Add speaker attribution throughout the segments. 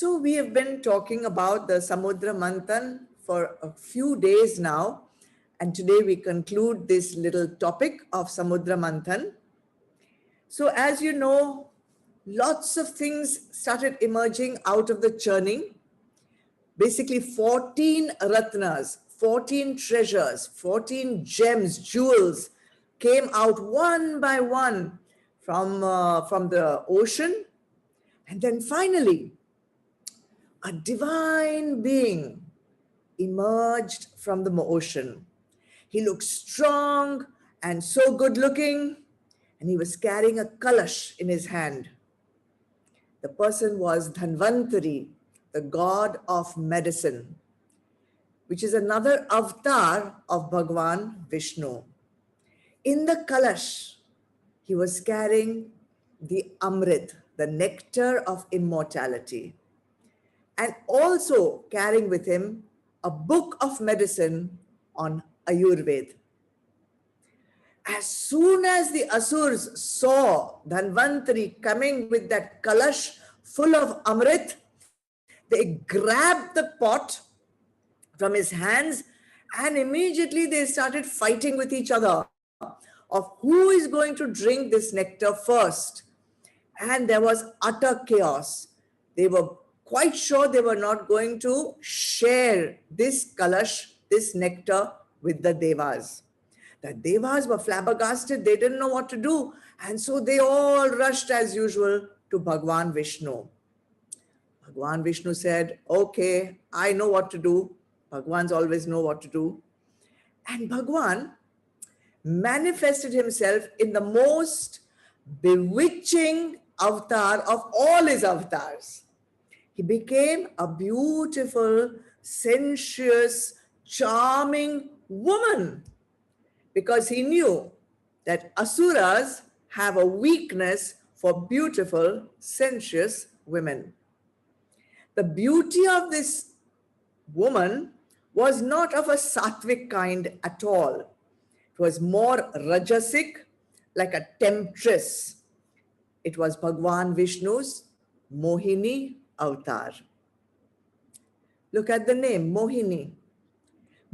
Speaker 1: So we have been talking about the Samudra Manthan for a few days now. And today we conclude this little topic of Samudra Manthan. So as you know, lots of things started emerging out of the churning. Basically 14 ratnas, 14 treasures, 14 gems, jewels came out one by one from the ocean. And then finally, a divine being emerged from the ocean. He looked strong and so good looking, and he was carrying a kalash in his hand. The person was Dhanvantari, the god of medicine, which is another avatar of Bhagwan Vishnu. In the kalash, he was carrying the Amrit, the nectar of immortality, and also carrying with him a book of medicine on Ayurveda. As soon as the Asurs saw Dhanvantari coming with that kalash full of Amrit, they grabbed the pot from his hands and immediately they started fighting with each other of who is going to drink this nectar first. And there was utter chaos. They were quite sure they were not going to share this kalash, this nectar with the Devas. The Devas were flabbergasted. They didn't know what to do. And so they all rushed as usual to Bhagwan Vishnu. Bhagwan Vishnu said, okay, I know what to do. Bhagwans always know what to do. And Bhagwan manifested himself in the most bewitching avatar of all his avatars. He became a beautiful, sensuous, charming woman because he knew that asuras have a weakness for beautiful, sensuous women. The beauty of this woman was not of a sattvic kind at all. It was more rajasic, like a temptress. It was Bhagwan Vishnu's Mohini avatar. Look at the name, Mohini.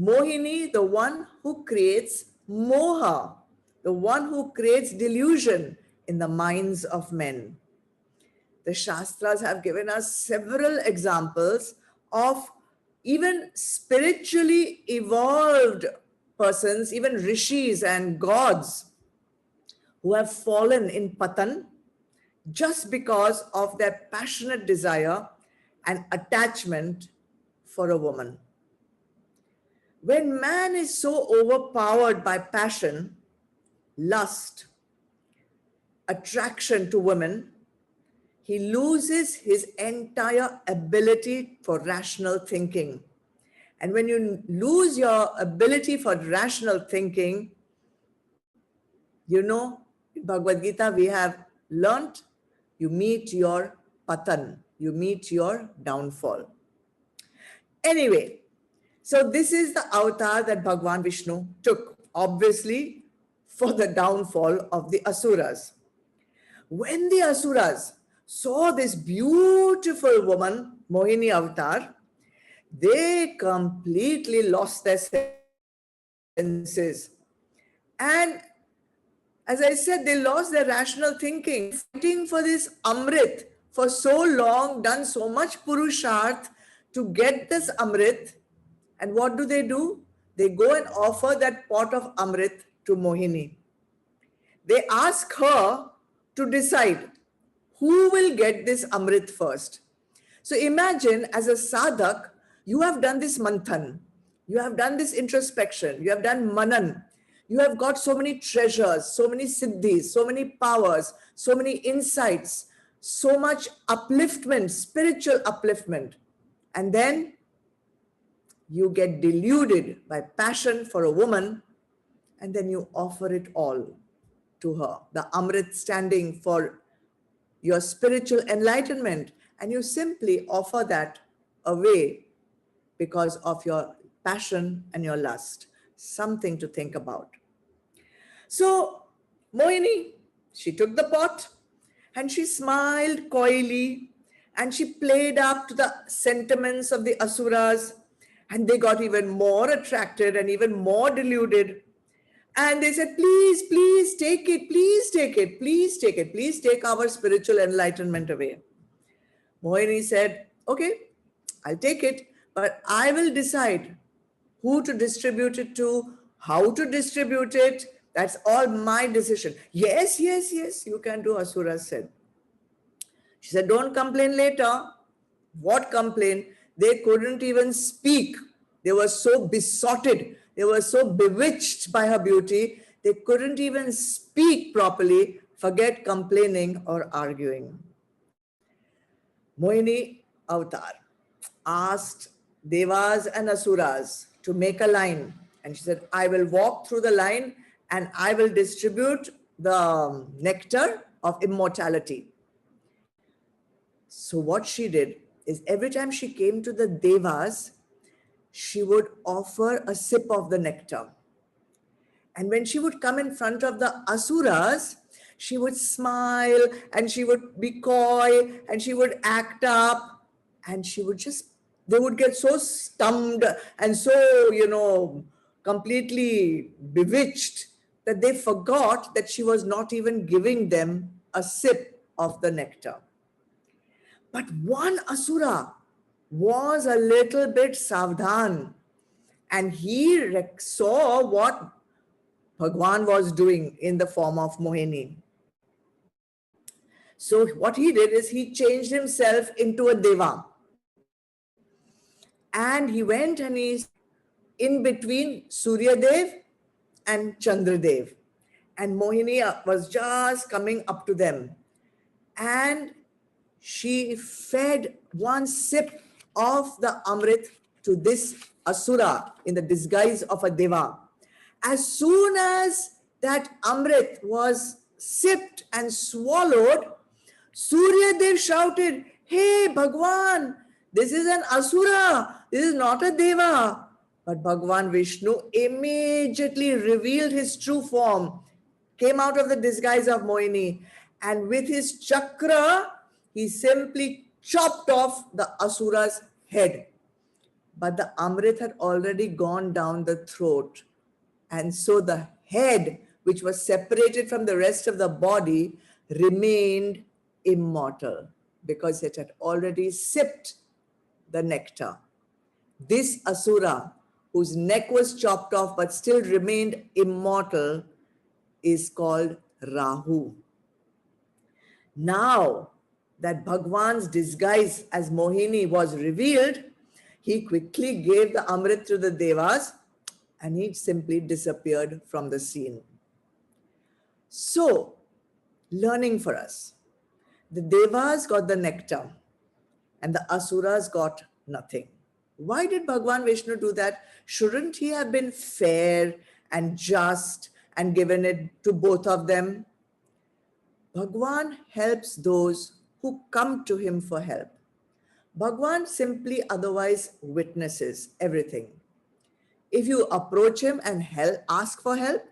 Speaker 1: Mohini, the one who creates moha, the one who creates delusion in the minds of men. The Shastras have given us several examples of even spiritually evolved persons, even rishis and gods who have fallen in patan just because of their passionate desire and attachment for a woman. When man is so overpowered by passion, lust, attraction to women, he loses his entire ability for rational thinking. And when you lose your ability for rational thinking, you know, in Bhagavad Gita we have learnt, you meet your patan, you meet your downfall. Anyway, so this is the avatar that Bhagwan Vishnu took, obviously, for the downfall of the Asuras. When the Asuras saw this beautiful woman, Mohini avatar, they completely lost their senses. And as I said, they lost their rational thinking, fighting for this Amrit for so long, done so much Purusharth to get this Amrit. And what do? They go and offer that pot of Amrit to Mohini. They ask her to decide who will get this Amrit first. So imagine as a sadhak, you have done this manthan, you have done this introspection, you have done manan, you have got so many treasures, so many siddhis, so many powers, so many insights, so much upliftment, spiritual upliftment. And then you get deluded by passion for a woman, and then you offer it all to her, the Amrit standing for your spiritual enlightenment, and you simply offer that away because of your passion and your lust. Something to think about. So Mohini, she took the pot and she smiled coyly and she played up to the sentiments of the asuras, and they got even more attracted and even more deluded. And they said, please, please take it, please take it, please take it, please take our spiritual enlightenment away. Mohini said, okay, I'll take it, but I will decide who to distribute it to, how to distribute it. That's all my decision. Yes, yes, yes, you can do, Asura said. She said, don't complain later. What complain? They couldn't even speak. They were so besotted. They were so bewitched by her beauty. They couldn't even speak properly. Forget complaining or arguing. Mohini Avatar asked Devas and Asuras to make a line. And she said, I will walk through the line and I will distribute the nectar of immortality. So what she did is every time she came to the Devas, she would offer a sip of the nectar. And when she would come in front of the Asuras, she would smile and she would be coy and she would act up and she would just, they would get so stumped and so, completely bewitched that they forgot that she was not even giving them a sip of the nectar. But one Asura was a little bit savdhan and he saw what Bhagwan was doing in the form of Mohini. So what he did is he changed himself into a deva. And he went and he's in between Surya Dev and Chandra Dev. And Mohini was just coming up to them. And she fed one sip of the Amrit to this Asura in the disguise of a deva. As soon as that Amrit was sipped and swallowed, Surya Dev shouted, hey Bhagwan, this is an Asura, this is not a Deva. But Bhagwan Vishnu immediately revealed his true form, came out of the disguise of Mohini, and with his chakra, he simply chopped off the Asura's head. But the Amrit had already gone down the throat. And so the head, which was separated from the rest of the body, remained immortal because it had already sipped the nectar. This Asura, whose neck was chopped off but still remained immortal, is called Rahu. Now that Bhagwan's disguise as Mohini was revealed, he quickly gave the Amrit to the Devas and he simply disappeared from the scene. So, learning for us. The Devas got the nectar and the Asuras got nothing. Why did Bhagwan Vishnu do that? Shouldn't he have been fair and just and given it to both of them? Bhagwan helps those who come to him for help. Bhagwan simply otherwise witnesses everything. If you approach him and ask for help,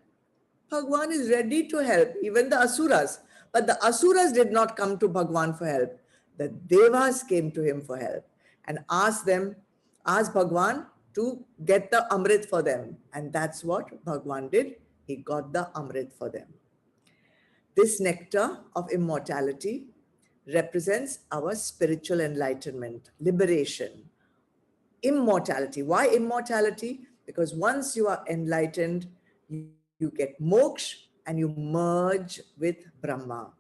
Speaker 1: Bhagwan is ready to help, even the Asuras. But the Asuras did not come to Bhagwan for help. The Devas came to him for help and asked Bhagwan to get the Amrit for them. And that's what Bhagwan did. He got the Amrit for them. This nectar of immortality represents our spiritual enlightenment, liberation, immortality. Why immortality? Because once you are enlightened, you get moksha and you merge with Brahma.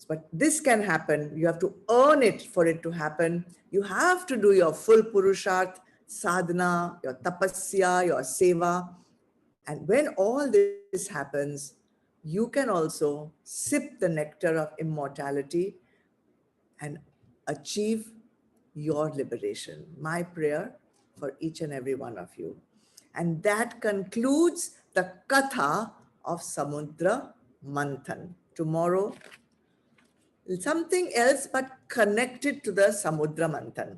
Speaker 1: But this can happen. You have to earn it for it to happen. You have to do your full Purusharth, sadhana, your tapasya, your seva. And when all this happens, you can also sip the nectar of immortality and achieve your liberation. My prayer for each and every one of you. And that concludes the Katha of Samudra Manthan. Tomorrow, something else but connected to the Samudra Manthan.